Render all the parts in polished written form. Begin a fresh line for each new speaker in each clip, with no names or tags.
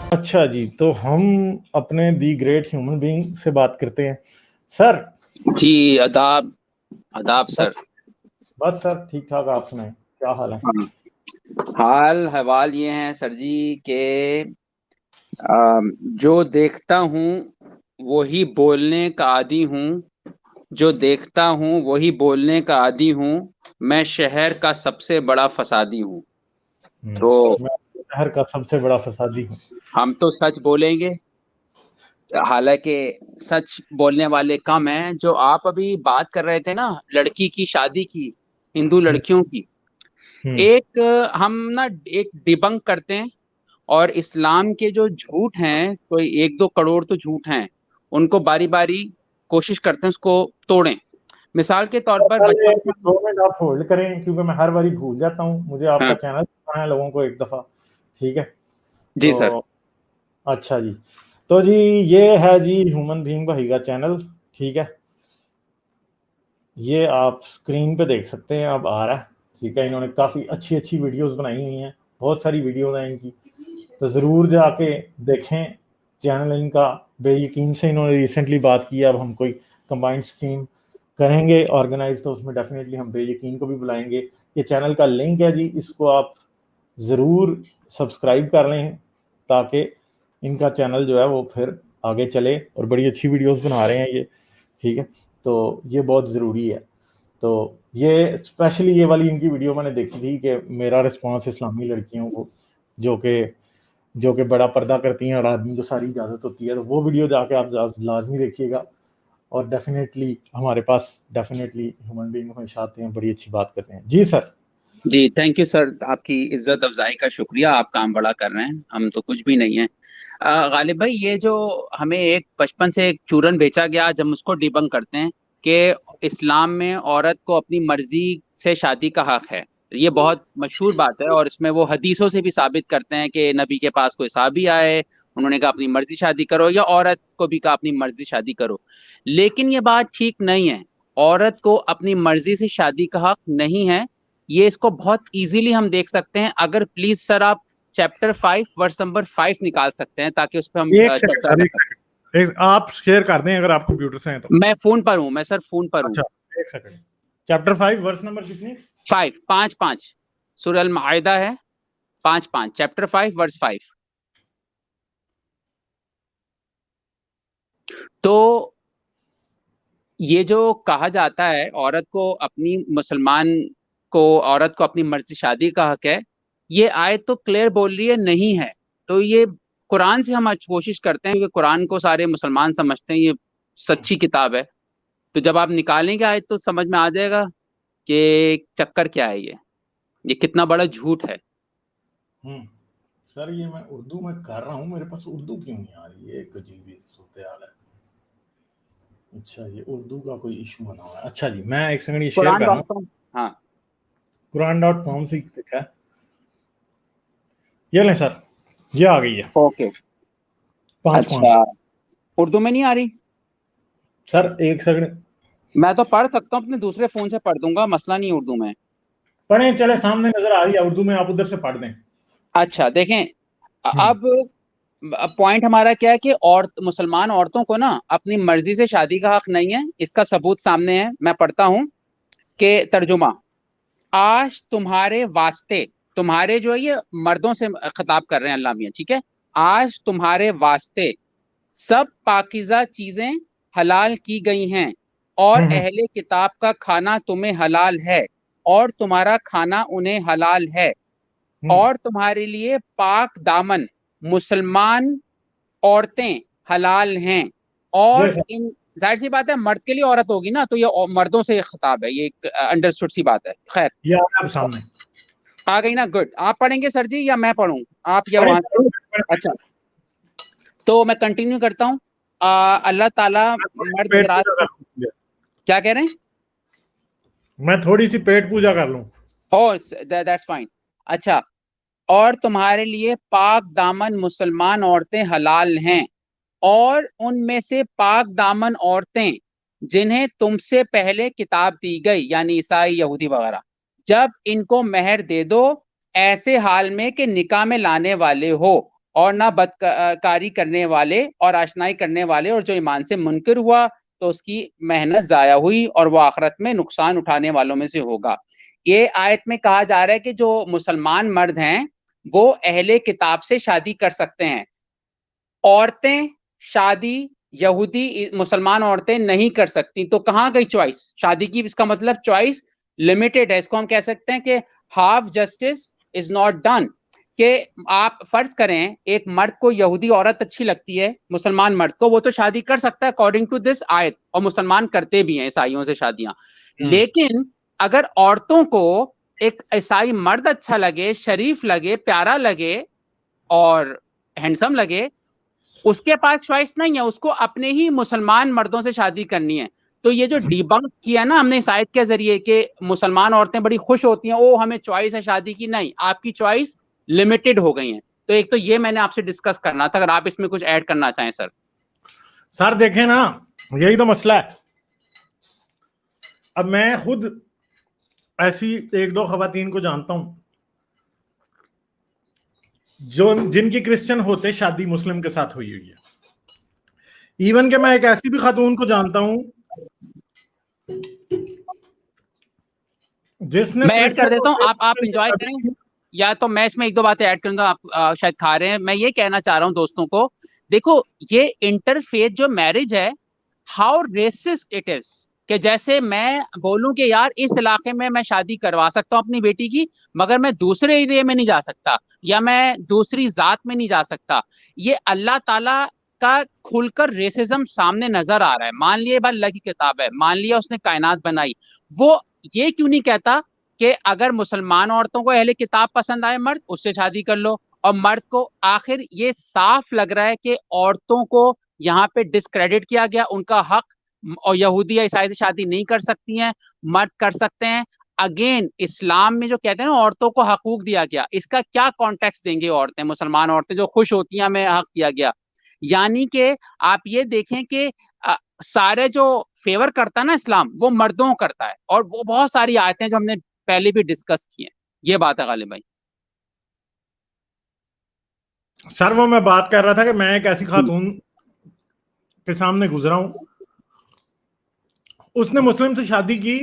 अच्छा जी, तो हम अपने दी ग्रेट ह्यूमन बीइंग से बात करते हैं सर।
जी आदाब आदाब
बस
सर।
बस सर ठीक ठाक, आप सुनाएं क्या हाल है?
हाँ, हाल हवाल ये हैं सर जी के जो देखता हूँ वही बोलने का आदी हूँ, जो देखता हूँ वही बोलने का आदी हूँ। मैं शहर का सबसे बड़ा फसादी हूँ। तो
मैं शहर का सबसे बड़ा फसादी हूँ।
हम तो सच बोलेंगे, हालांकि सच बोलने वाले कम हैं। जो आप अभी बात कर रहे थे ना, लड़की की शादी की, हिंदू
हम्म,
लड़कियों की,
हम्म।
एक हम ना एक डिबंक करते हैं। और इस्लाम के जो झूठ हैं, कोई 1-2 करोड़ तो झूठ हैं, उनको बारी बारी कोशिश करते हैं उसको तोड़ें। मिसाल के तौर
तो
पर
पहले
बचपन से
2 मिनट आप होल्ड करें, क्योंकि मैं हर बारी भूल जाता हूँ। मुझे आपका
हाँ
चैनल बताना है लोगों को एक दफा, ठीक है?
जी सर।
तो अच्छा जी, तो जी ये है जी ह्यूमन बीइंग भाई का चैनल, ठीक है? ये आप स्क्रीन पे देख सकते हैं, अब आ रहा है, ठीक है? इन्होंने काफ़ी अच्छी अच्छी वीडियोस बनाई हुई हैं, बहुत सारी वीडियोस हैं इनकी, तो ज़रूर जाके देखें चैनल इनका। बेयकीन से इन्होंने रिसेंटली बात की है, अब हम कोई कंबाइंड स्ट्रीम करेंगे ऑर्गेनाइज, तो उसमें डेफिनेटली हम बेयकीन को भी बुलाएंगे। ये चैनल का लिंक है जी, इसको आप ज़रूर सब्सक्राइब कर लें, ताकि इनका चैनल जो है वो फिर आगे चले, और बड़ी अच्छी वीडियोस बना रहे हैं ये, ठीक है? तो ये बहुत ज़रूरी है। तो ये स्पेशली ये वाली इनकी वीडियो मैंने देखी थी कि मेरा रिस्पांस इस्लामी लड़कियों को जो कि बड़ा पर्दा करती हैं और आदमी को सारी इजाज़त होती है, तो वो वीडियो जाके आप लाजमी देखिएगा। और डेफिनेटली हमारे पास डेफिनेटली ह्यूमन बीइंग हमेशा आते हैं, बड़ी अच्छी बात करते हैं जी सर।
जी थैंक यू सर, आपकी इज्जत अफजाई का शुक्रिया। आप काम बड़ा कर रहे हैं, हम तो कुछ भी नहीं है। गालिब भाई, ये जो हमें एक बचपन से एक चूरन बेचा गया, जब उसको डिबंक करते हैं कि इस्लाम में औरत को अपनी मर्जी से शादी का हक है, ये बहुत मशहूर बात है। और इसमें वो हदीसों से भी साबित करते हैं कि नबी के पास कोई साहबी आए, उन्होंने कहा अपनी मर्जी शादी करो, या औरत को भी कहा अपनी मर्जी शादी करो। लेकिन ये बात ठीक नहीं है, औरत को अपनी मर्जी से शादी का हक नहीं है। ये इसको बहुत इजीली हम देख सकते हैं। अगर प्लीज सर आप चैप्टर 5 वर्स नंबर 5 निकाल सकते हैं, ताकि उस पर हम
एक सेकंड
चर्चा
सर,
कर
एक
सकते
सेकंड, आप शेयर कर दें अगर आप कंप्यूटर से हैं तो।
हैं। मैं फोन पर हूं, मैं सर फोन पर हूं।
अच्छा, एक सेकंड। चैप्टर 5 वर्स नंबर कितनी?
5 5 5 सूरह अल माइदा है, 5 5 चैप्टर 5 वर्स 5। तो ये जो कहा जाता है औरत को अपनी मुसलमान को औरत को अपनी मर्जी शादी का हक है, ये आयत तो क्लियर बोल रही है नहीं है। तो ये कुरान से हम आज कोशिश करते हैं, क्योंकि कुरान को सारे मुसलमान समझते हैं, ये सच्ची किताब है। तो जब आप निकालेंगे आयत तो समझ में आ जाएगा कि चक्कर क्या है, ये कितना बड़ा झूठ है।
हम्म। सर ये मैं उर्दू में कर रहा हूँ, मेरे पास उर्दू क्यों नहीं आ रही है? एक अजीब ही सूरत हाल है। अच्छा, ये उर्दू का कोई इशू बना हुआ है। अच्छा जी, मैं एक सेकंड ये शेयर
कुरान
कर रहा हूँ।
Dot com. हाँ
कुरान.com से देखा है। ये लें सर, ये आ गई है
ओके।
5-5।
अच्छा, उर्दू में नहीं आ रही?
सर एक सेकंड,
मैं तो पढ़ सकता हूँ, अपने दूसरे फोन से पढ़ दूंगा, मसला नहीं उर्दू में।
पढ़ें, चले सामने नजर आ रही है उर्दू में, आप उधर से पढ़ दें।
अच्छा देखें,
हम्म,
अब पॉइंट हमारा क्या है कि और मुसलमान औरतों को ना अपनी मर्जी से शादी का हक नहीं है। इसका सबूत सामने है, मैं पढ़ता हूं कि तर्जुमा, आज तुम्हारे वास्ते, तुम्हारे जो है ये मर्दों से खिताब कर रहे हैं अल्लाह मियां, ठीक है। आज तुम्हारे वास्ते सब पाकीज़ा चीजें हलाल की गई हैं, और
हम्म,
अहले किताब का खाना तुम्हें हलाल है, और तुम्हारा खाना उन्हें हलाल है।
हम्म।
और तुम्हारे लिए पाक दामन मुसलमान औरतें हलाल हैं।
ये
और
सर,
इन, जाहिर सी बात है मर्द के लिए औरत होगी ना, तो ये मर्दों से खिताब है, ये एक अंडरस्टूड सी बात है। खैर,
ये आ गया अब सामने।
आ गई ना, गुड। आप पढ़ेंगे सर जी या मैं पढ़ूं? आप या
पढ़ें
वहां से?
पढ़ें, पढ़ें।
अच्छा, तो मैं कंटिन्यू करता हूं। अल्लाह ताला मर्द
पेट
हजरात
पूजा
से,
कर लूं,
क्या कह रहे हैं?
मैं थोड़ी सी पेट पूजा कर लूं।
ओ दैट्स फाइन। अच्छा, और तुम्हारे लिए पाक दामन मुसलमान औरतें हलाल हैं, और उनमें से पाक दामन औरतें जिन्हें तुमसे पहले किताब दी गई, यानी ईसाई यहूदी वगैरह, जब इनको मेहर दे दो, ऐसे हाल में कि निकाह में लाने वाले हो, और ना बदकारी करने वाले और आशनाई करने वाले, और जो ईमान से मुनकर हुआ तो उसकी मेहनत जाया हुई और वो आखिरत में नुकसान उठाने वालों में से होगा। ये आयत में कहा जा रहा है कि जो मुसलमान मर्द हैं वो अहले किताब से शादी कर सकते हैं, औरतें शादी यहूदी मुसलमान औरतें नहीं कर सकती। तो कहाँ गई चॉइस शादी की? इसका मतलब चॉइस लिमिटेड है। इसको हम कह सकते हैं कि half justice is not done. कि आप फर्ज करें एक मर्द को यहूदी औरत अच्छी लगती है, मुसलमान मर्द को, वो तो शादी कर सकता है अकॉर्डिंग टू दिस आयत, और मुसलमान करते भी हैं ईसाइयों से शादियां। लेकिन अगर औरतों को एक ईसाई मर्द अच्छा लगे, शरीफ लगे, प्यारा लगे और हैंडसम लगे, उसके पास चॉइस नहीं है, उसको अपने ही मुसलमान मर्दों से शादी करनी है। तो ये जो डिबंक किया ना हमने इस आयत के जरिए कि मुसलमान औरतें बड़ी खुश होती हैं, ओ हमें चॉइस है शादी की, नहीं, आपकी चॉइस लिमिटेड हो गई है। तो एक तो ये मैंने आपसे डिस्कस करना था, अगर आप इसमें कुछ ऐड करना चाहें सर।
सर देखें ना, यही तो मसला है। अब मैं खुद ऐसी एक दो खवातीन को जानता हूं जो जिनकी क्रिश्चियन होते शादी मुस्लिम के साथ हुई हुई है। इवन के मैं एक ऐसी भी खातून को जानता हूं जिसने
मैं ऐड कर देता हूं, आप एंजॉय करें, या तो मैं इसमें एक दो बातें ऐड करूंगा, आप शायद खा रहे हैं। मैं ये कहना चाह रहा हूं दोस्तों को, देखो ये इंटरफेथ जो मैरिज है, हाउ रेसिस्ट इट इज। कि जैसे मैं बोलूं कि यार इस इलाके में मैं शादी करवा सकता हूं अपनी बेटी की, मगर मैं दूसरे एरिया में नहीं जा सकता, या मैं दूसरी जात में नहीं जा सकता। ये अल्लाह ताला का खुलकर रेसिज्म सामने नजर आ रहा है। मान लिया बात अल्लाह की किताब है, मान लिया उसने कायनात बनाई, वो ये क्यों नहीं कहता कि अगर मुसलमान औरतों को अहले किताब पसंद आए मर्द, उससे शादी कर लो। और मर्द को, आखिर ये साफ लग रहा है कि औरतों को यहाँ पे डिस्क्रेडिट किया गया, उनका हक, और यहूदी या ईसाई से शादी नहीं कर सकती हैं, मर्द कर सकते हैं। अगेन इस्लाम में जो कहते हैं ना औरतों को हकूक दिया गया, इसका क्या कॉन्टेक्स्ट देंगे औरतें, मुसलमान औरतें जो खुश होती हैं हमें हक दिया गया। यानी कि आप ये देखें कि सारे जो फेवर करता है ना इस्लाम, वो मर्दों को करता है, और वो बहुत सारी आयतें जो हमने पहले भी डिस्कस की हैं। ये बात है गालिब भाई।
सर वो मैं बात कर रहा था कि मैं एक ऐसी खातून के सामने गुजरा हूं, उसने मुस्लिम से शादी की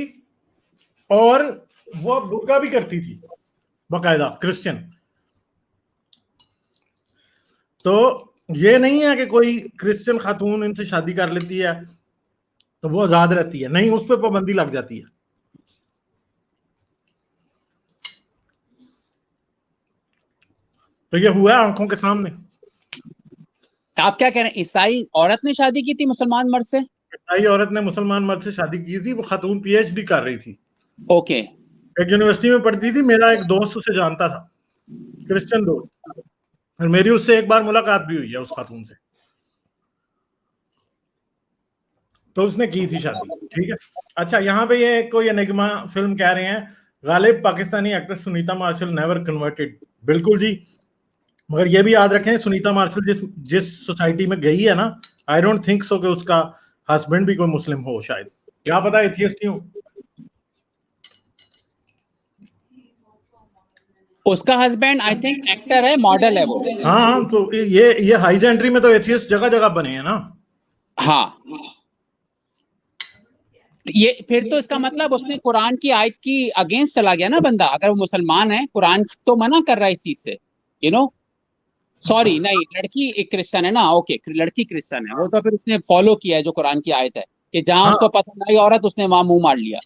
और वो बुर्का भी करती थी, बाकायदा क्रिश्चियन। तो ये नहीं है कि कोई क्रिश्चियन खातून इनसे शादी कर लेती है तो वो आजाद रहती है, नहीं, उस पर पाबंदी लग जाती है। तो ये हुआ आंखों के सामने।
आप क्या कह रहे हैं, ईसाई औरत ने शादी की थी मुसलमान मर्द से?
ईसाई औरत ने मुसलमान मर्द से शादी की थी, वो खातून पीएचडी कर रही थी,
ओके।
एक यूनिवर्सिटी में पढ़ती थी। मेरा एक दोस्त उसे जानता था, क्रिश्चियन दोस्त, और मेरी उससे एक बार मुलाकात भी हुई है उस खातून से। तो उसने की थी शादी, ठीक है। अच्छा, यहाँ पे ये कोई एनिग्मा फिल्म कह रहे हैं Ghalib Pakistani actress Sunita Marshall never converted. बिल्कुल जी, मगर ये भी याद रखें सुनीता मार्शल जिस सोसाइटी में गई है ना, आई डोंट थिंक सो कि उसका हस्बैंड भी कोई मुस्लिम हो, शायद, क्या पता, एथियस्ट ही हो।
उसका हस्बैंड आई थिंक एक्टर है, मॉडल है वो।
हाँ हाँ, तो ये हाई एंट्री में तो एथियस्ट जगह जगह बने हैं ना।
हाँ, ये फिर तो इसका मतलब उसने कुरान की आयत की अगेंस्ट चला गया ना बंदा। अगर वो मुसलमान है, कुरान तो मना कर रहा है इस चीज से, यू नो। सॉरी, नहीं, लड़की एक क्रिश्चियन है ना, ओके, लड़की क्रिश्चियन है वो, तो फिर उसने फॉलो किया है जो कुरान की आयत है कि जहां
हाँ,
उसको पसंद आई औरत उसने वहां मुंह मार लिया।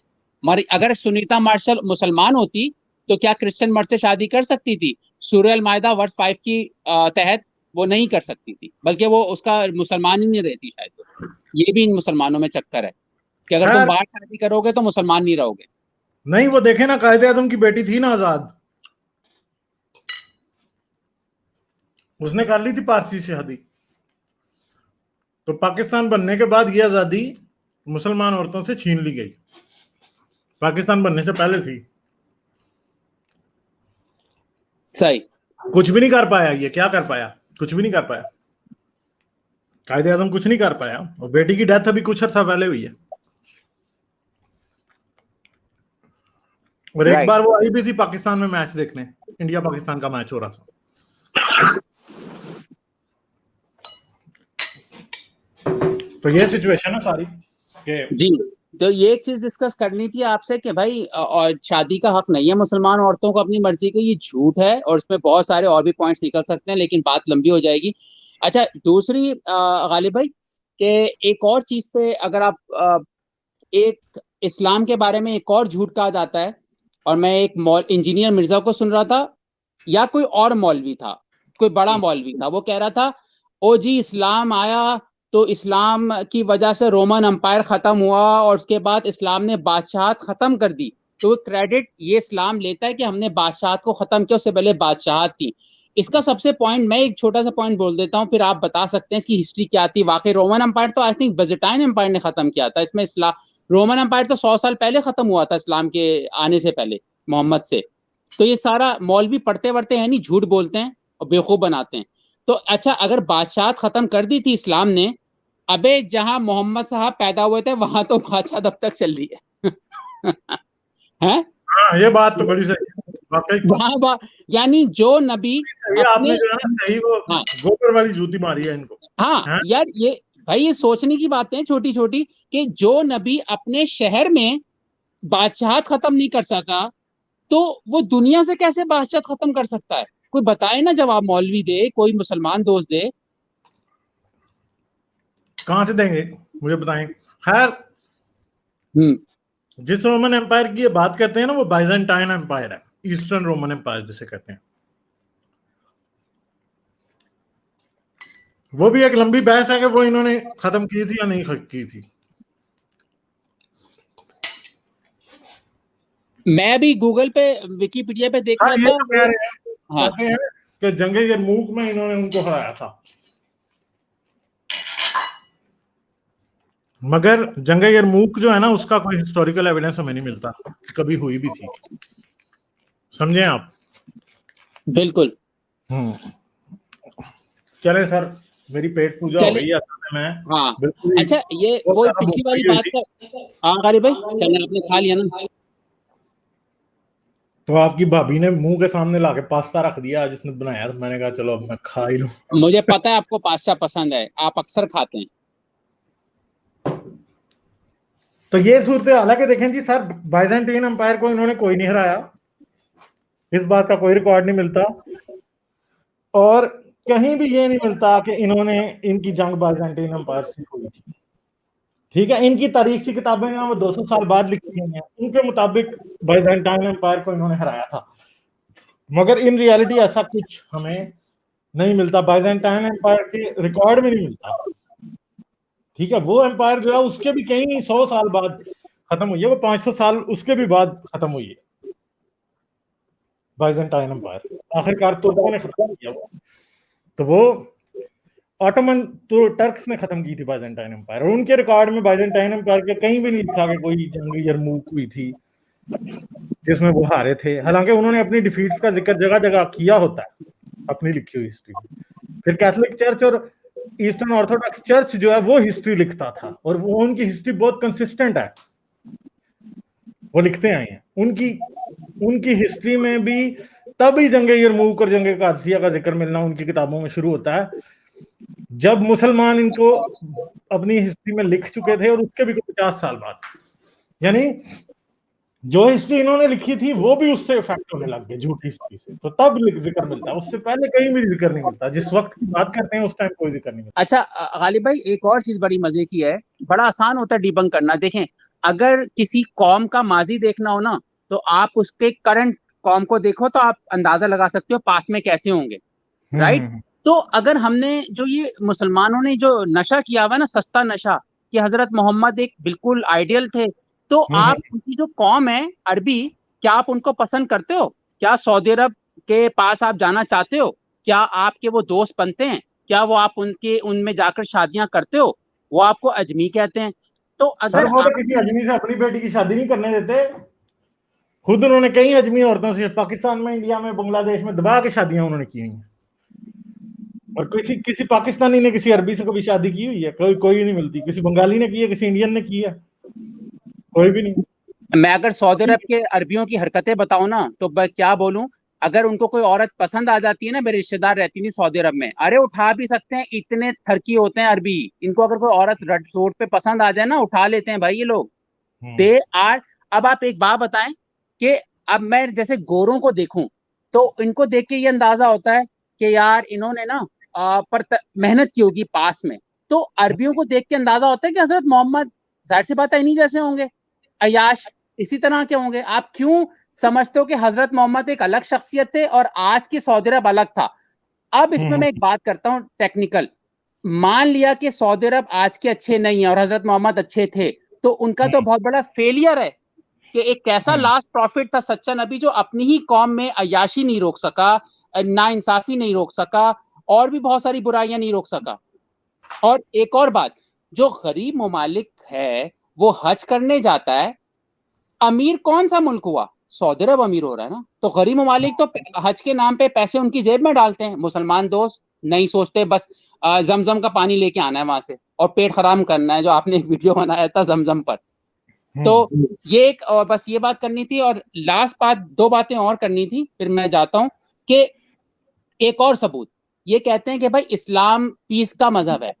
मगर अगर सुनीता मार्शल मुसलमान होती तो क्या क्रिश्चियन मर्द से शादी कर सकती थी? सूरह अल माइदा वर्स 5 की तहत वो नहीं कर सकती थी, बल्कि वो उसका मुसलमान ही नहीं रहती शायद। तो ये भी इन मुसलमानों में चक्कर है कि अगर तुम
खैर,
बाहर शादी करोगे तो मुसलमान नहीं रहोगे।
नहीं, वो देखे ना, कायदे आजम की बेटी थी ना आजाद, उसने कर ली थी पारसी से शादी। तो पाकिस्तान बनने के बाद ये आजादी मुसलमान औरतों से छीन ली गई, पाकिस्तान बनने से पहले थी।
सही।
कुछ भी नहीं कर पाया, ये क्या कर पाया? कुछ भी नहीं कर पाया, कायदे आजम कुछ नहीं कर पाया। और बेटी की डेथ अभी कुछ अर्सा पहले हुई है। और एक बार वो आई भी थी पाकिस्तान में मैच देखने, इंडिया पाकिस्तान का मैच हो रहा था। तो ये सिचुएशन है सारी कि
जी। तो ये एक चीज डिस्कस करनी थी आपसे कि भाई और शादी का हक नहीं है मुसलमान औरतों को अपनी मर्जी का, ये झूठ है, और इसमें बहुत सारे और भी पॉइंट्स निकल सकते हैं लेकिन बात लंबी हो जाएगी। अच्छा, दूसरी गालिब भाई कि एक और चीज पे अगर आप एक इस्लाम के बारे में एक और झूठ कहा जाता है, और मैं एक इंजीनियर मिर्जा को सुन रहा था, या कोई और मौलवी था, कोई बड़ा मौलवी था, वो कह रहा था ओ जी इस्लाम आया तो इस्लाम की वजह से रोमन एम्पायर खत्म हुआ और उसके बाद इस्लाम ने बादशाहत खत्म कर दी, तो वो क्रेडिट ये इस्लाम लेता है कि हमने बादशाहत को खत्म किया, उससे पहले बादशाहत थी। इसका सबसे पॉइंट, मैं एक छोटा सा पॉइंट बोल देता हूँ, फिर आप बता सकते हैं इसकी हिस्ट्री क्या थी। वाकई रोमन एम्पायर तो आई थिंक बेजेटाइन एम्पायर ने खत्म किया था, इसमें इस्लाम, रोमन एम्पायर तो 100 साल पहले खत्म हुआ था इस्लाम के आने से पहले, मोहम्मद से। तो ये सारा मौलवी पढ़ते वढ़ते हैं नहीं, झूठ बोलते हैं और बेवकूफ बनाते हैं। तो अच्छा, अगर बादशाहत खत्म कर दी थी इस्लाम ने, अबे जहां मोहम्मद साहब पैदा हुए थे वहां तो बादशाह अब तक चल रही है हैं?
हाँ, ये बात तो बड़ी सही है वाकई।
वहां यानी जो नबी
ये
अपने,
आपने जो है ना सही वो
हाँ
गोबर वाली जूती मारी है इनको।
हाँ
हैं?
यार, ये भाई ये सोचने की बातें हैं छोटी छोटी, कि जो नबी अपने शहर में बादशाहत खत्म नहीं कर सका, तो वो दुनिया से कैसे बादशाहत खत्म कर सकता है? कोई बताए ना जवाब, मौलवी दे, कोई मुसलमान दोस्त दे।
कहां से देंगे, मुझे बताएं। खैर, जिस रोमन एम्पायर की ये बात करते हैं ना, वो बाइजेंटाइन एम्पायर है, ईस्टर्न रोमन एम्पायर जिसे कहते हैं। वो भी एक लंबी बहस है कि वो इन्होंने खत्म की थी या नहीं की थी।
मैं भी गूगल पे, विकिपीडिया पे देख रहा
ये
था।
तो कह रहे हैं,
हाँ
कहते हैं कि जंगे यरमूक में इन्होंने उनको हराया था, मगर जंगे यरमूक जो है ना, उसका कोई हिस्टोरिकल एविडेंस हमें नहीं मिलता कभी हुई भी थी, समझे आप।
बिल्कुल।
चले सर, मेरी पेट पूजा हो गई है मैं
हाँ
बिल्कुल।
अच्छा, ये वो पिछली वाली बात का, हाँ गालिब भाई चलना, आपने खा लिया ना?
तो आपकी भाभी ने मुंह के सामने लाके पास्ता रख दिया जिसने बनाया, तो मैंने कहा चलो अब मैं खा ही लूं।
मुझे पता है आपको पास्ता पसंद है, आप अक्सर खाते हैं।
तो ये सूरत हाल है कि देखें जी सर, बाइजेंटाइन एम्पायर को इन्होंने कोई नहीं हराया, इस बात का कोई रिकॉर्ड नहीं मिलता, और कहीं भी ये नहीं मिलता कि इन्होंने, इनकी जंग बाइजेंटाइन एम्पायर से हुई थी। ठीक है, इनकी तारीख की किताबें हैं वो 200 साल बाद लिखी हुई हैं, उनके मुताबिक बाइजेंटाइन एम्पायर को इन्होंने हराया था, मगर इन रियलिटी ऐसा कुछ हमें नहीं मिलता, बाइजेंटाइन एम्पायर के रिकॉर्ड में नहीं मिलता। ठीक है, वो एम्पायर जो है उसके भी कहीं 100 साल बाद खत्म हुई है, वो 500 साल उसके भी बाद खत्म हुई है बाइजेंटाइन एम्पायर, आखिरकार तुर्कों ने खत्म किया वो। तो वो ऑटोमन तो टर्क्स ने खत्म की थी बाइजेंटाइन एम्पायर, और उनके रिकॉर्ड में बाइजेंटाइन एम्पायर के कहीं भी नहीं लिखा कि कोई जंग यरमूक हुई थी जिसमें वो हारे थे, हालांकि उन्होंने अपनी डिफीट्स का जिक्र जगह जगह किया होता है अपनी लिखी हुई हिस्ट्री में। फिर कैथोलिक चर्च और ईस्टर्न ऑर्थोडॉक्स चर्च जो है वो हिस्ट्री लिखता था, और वो उनकी हिस्ट्री बहुत कंसिस्टेंट है, वो लिखते आए हैं। उनकी हिस्ट्री में भी तभी जंगे यरमूक और जंगे कादसिया का जिक्र मिलना उनकी किताबों में शुरू होता है, जब मुसलमान इनको अपनी हिस्ट्री में लिख चुके थे, और उसके भी 50 साल बाद, यानी जो हिस्ट्री इन्होंने लिखी थी वो भी उससे इफेक्ट होने लग गए झूठी हिस्ट्री से, तो तब जिक्र मिलता है, उससे पहले कहीं भी जिक्र नहीं मिलता, जिस वक्त की बात करते हैं उस टाइम कोई जिक्र नहीं मिलता।
अच्छा गालिब भाई, एक और चीज बड़ी मजे की है, बड़ा आसान होता है डिबंक करना। देखें, अगर किसी कौम का माजी देखना हो ना, तो आप उसके करंट कौम को देखो तो आप अंदाजा लगा सकते हो पास में कैसे होंगे, राइट? तो अगर हमने जो ये मुसलमानों ने जो नशा किया हुआ है ना, सस्ता नशा, कि हजरत मोहम्मद एक बिल्कुल आइडियल थे, तो आप उनकी जो कौम है अरबी, क्या आप उनको पसंद करते हो? क्या सऊदी अरब के पास आप जाना चाहते हो? क्या आपके वो दोस्त बनते हैं? क्या वो आप उनके उनमें जाकर शादियां करते हो? वो आपको अजमी कहते हैं। तो
सर
अगर
वो तो
आप,
किसी अजमी से अपनी बेटी की शादी नहीं करने देते, खुद उन्होंने कई अजमी औरतों से पाकिस्तान में, इंडिया में, बांग्लादेश में दबा के शादियां उन्होंने की हुई हैं, और किसी किसी पाकिस्तानी ने किसी अरबी से कभी शादी की हुई है? कोई नहीं मिलती। किसी बंगाली ने की है, किसी इंडियन ने की है? कोई भी नहीं।
मैं अगर सऊदी अरब के अरबियों की हरकतें बताऊं ना, तो मैं क्या बोलूं, अगर उनको कोई औरत पसंद आ जाती है ना, मेरे रिश्तेदार रहती नहीं सऊदी अरब में, अरे उठा भी सकते हैं, इतने थरकी होते हैं अरबी, इनको अगर कोई औरत रोड पे पसंद आ जाए ना, उठा लेते हैं भाई ये लोग। दे आर अब आप एक बात बताएं कि अब मैं जैसे गोरों को देखूं तो इनको देख के ये अंदाजा होता है कि यार इन्होंने ना मेहनत की होगी पास में। तो अरबियों को देख के अंदाजा होता है कि हजरत मोहम्मद जाहिर सी बात है इन्हीं जैसे होंगे, अयाश इसी तरह के होंगे। आप क्यों समझते हो कि हजरत मोहम्मद एक अलग शख्सियत थे और आज की सऊदी अरब अलग था? अब इसमें मैं एक बात करता हूं टेक्निकल। मान लिया कि सऊदी अरब आज के अच्छे नहीं है और हजरत मोहम्मद अच्छे थे, तो उनका तो बहुत बड़ा फेलियर है कि एक कैसा लास्ट प्रॉफिट था, सच्चा नबी, जो अपनी ही कौम में अयाशी नहीं रोक सका, ना इंसाफी नहीं रोक सका, और भी बहुत सारी बुराइयां नहीं रोक सका। और एक और बात, जो गरीब ममालिक है वो हज करने जाता है, अमीर कौन सा मुल्क हुआ? सऊदी अरब अमीर हो रहा है ना। तो गरीब ममालिक तो हज के नाम पे पैसे उनकी जेब में डालते हैं। मुसलमान दोस्त नहीं सोचते बस जमजम का पानी लेके आना है वहां से और पेट खराब करना है, जो आपने एक वीडियो बनाया था जमजम पर। तो ये एक और बस ये बात करनी थी। और लास्ट बात, दो बातें और करनी थी फिर मैं जाता हूं कि एक और सबूत, ये कहते हैं कि भाई इस्लाम पीस का मजहब है।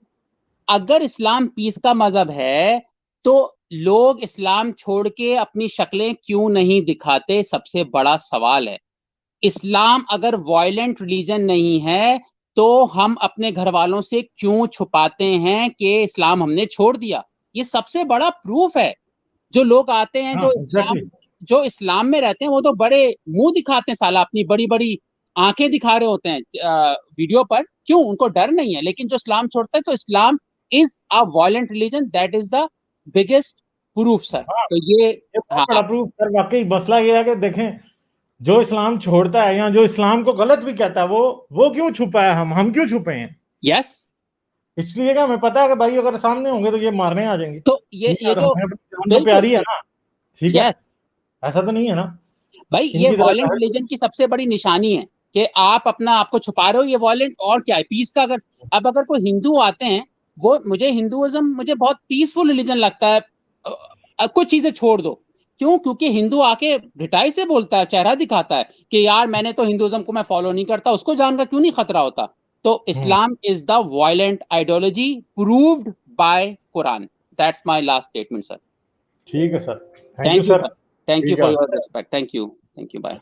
अगर इस्लाम पीस का मजहब है तो लोग इस्लाम छोड़ के अपनी शक्लें क्यों नहीं दिखाते, सबसे बड़ा सवाल है। इस्लाम अगर वायलेंट रिलीजन नहीं है तो हम अपने घर वालों से क्यों छुपाते हैं कि इस्लाम हमने छोड़ दिया? ये सबसे बड़ा प्रूफ है। जो लोग आते हैं जो इस्लाम में रहते हैं वो तो बड़े मुंह दिखाते हैं, साला अपनी बड़ी बड़ी आंखें दिखा रहे होते हैं वीडियो पर। क्यों? उनको डर नहीं है। लेकिन जो इस्लाम छोड़ता है, तो Islam is a violent religion, that is the biggest proof sir. तो ये
बहुत बड़ा प्रूफ सर। वाकई मसला ये है कि देखें, जो इस्लाम छोड़ता है या जो इस्लाम को गलत भी कहता है, वो क्यों छुपा है? हम क्यों छुपे हैं?
यस,
इसलिए क्या हमें पता है कि भाई अगर सामने होंगे तो ये मारने आ जाएंगे।
तो ये जो
जान तो
बिल्कुल
प्यारी है ना, ठीक है,
यस
ऐसा तो नहीं है ना
भाई, ये
इनकी
वायलेंट
तरह।
रिलीजन की सबसे बड़ी निशानी है कि आप अपना आपको छुपा रहे हो। ये वायलेंट और क्या है? पीस का अगर अब अगर कोई हिंदू आते हैं, वो मुझे हिंदुइज्म मुझे बहुत पीसफुल रिलीजन लगता है। कुछ चीजें छोड़ दो। क्यों? क्योंकि हिंदू आके ढिठाई से बोलता है, चेहरा दिखाता है कि यार मैंने तो हिंदुइज्म को मैं फॉलो नहीं करता, उसको जान का क्यों नहीं खतरा होता? तो Islam is the violent ideology proved by Quran. That's my last statement sir.
ठीक है sir, thank you
thank you
sir.
Sir, thank you
ठीक
फॉर
है।
Your respect, thank you bye.